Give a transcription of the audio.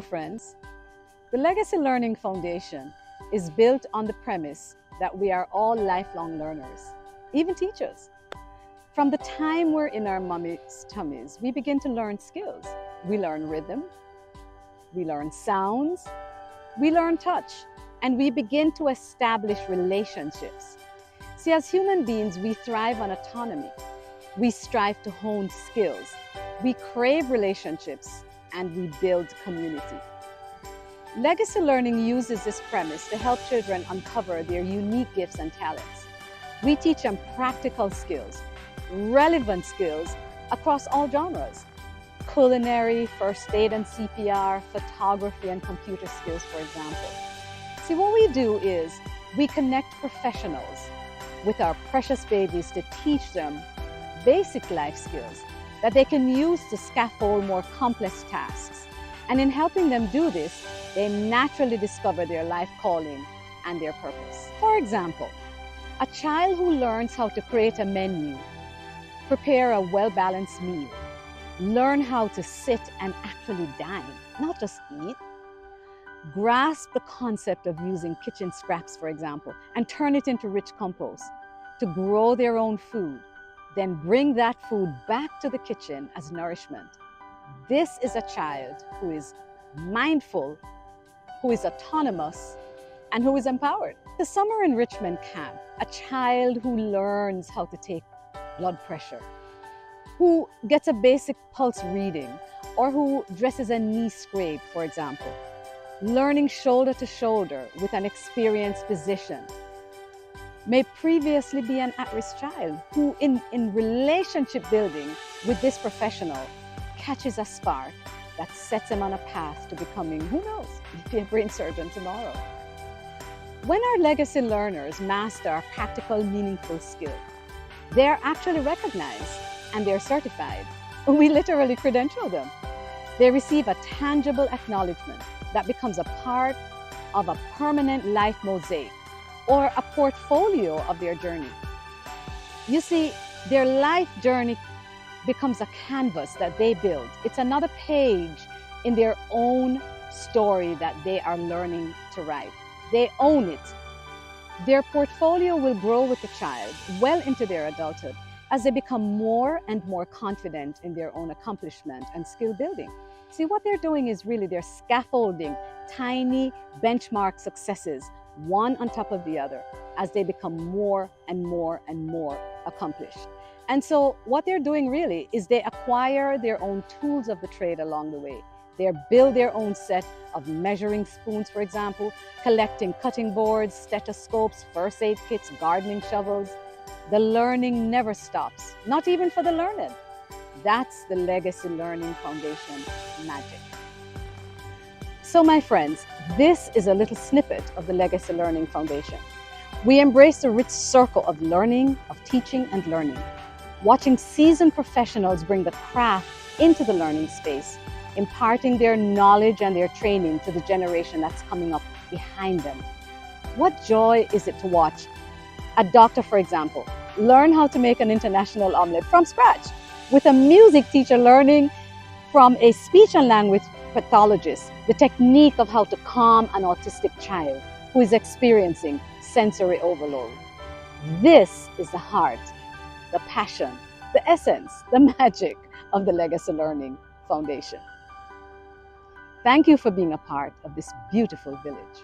friends. The Legacy Learning Foundation is built on the premise that we are all lifelong learners, even teachers. From the time we're in our mommy's tummies, we begin to learn skills. We learn rhythm, we learn sounds, we learn touch, and we begin to establish relationships. See, as human beings, we thrive on autonomy. We strive to hone skills. We crave relationships, and we build community. Legacy Learning uses this premise to help children uncover their unique gifts and talents. We teach them practical skills, relevant skills across all genres. Culinary, first aid and CPR, photography and computer skills, for example. See, what we do is we connect professionals with our precious babies to teach them basic life skills that they can use to scaffold more complex tasks. And in helping them do this, they naturally discover their life calling and their purpose. For example, a child who learns how to create a menu, prepare a well-balanced meal, learn how to sit and actually dine, not just eat, grasp the concept of using kitchen scraps, for example, and turn it into rich compost to grow their own food, then bring that food back to the kitchen as nourishment. This is a child who is mindful, who is autonomous, and who is empowered. The summer enrichment camp, a child who learns how to take blood pressure, who gets a basic pulse reading, or who dresses a knee scrape, for example, learning shoulder to shoulder with an experienced physician, may previously be an at-risk child who in relationship building with this professional catches a spark that sets him on a path to becoming, who knows, be a brain surgeon tomorrow. When our legacy learners master a practical, meaningful skill, they're actually recognized and they're certified. We literally credential them. They receive a tangible acknowledgement that becomes a part of a permanent life mosaic or a portfolio of their journey. You see, their life journey becomes a canvas that they build. It's another page in their own story that they are learning to write. They own it. Their portfolio will grow with the child well into their adulthood as they become more and more confident in their own accomplishment and skill building. See, what they're doing is really they're scaffolding tiny benchmark successes, one on top of the other, as they become more and more and more accomplished. And so what they're doing really is they acquire their own tools of the trade along the way. They build their own set of measuring spoons, for example, collecting cutting boards, stethoscopes, first aid kits, gardening shovels. The learning never stops, not even for the learned. That's the Legacy Learning Foundation magic. So my friends, this is a little snippet of the Legacy Learning Foundation. We embrace the rich circle of learning, of teaching and learning, watching seasoned professionals bring the craft into the learning space, imparting their knowledge and their training to the generation that's coming up behind them. What joy is it to watch a doctor, for example, learn how to make an international omelette from scratch, with a music teacher learning from a speech and language pathologist the technique of how to calm an autistic child who is experiencing sensory overload. This is the heart, the passion, the essence, the magic of the Legacy Learning Foundation. Thank you for being a part of this beautiful village.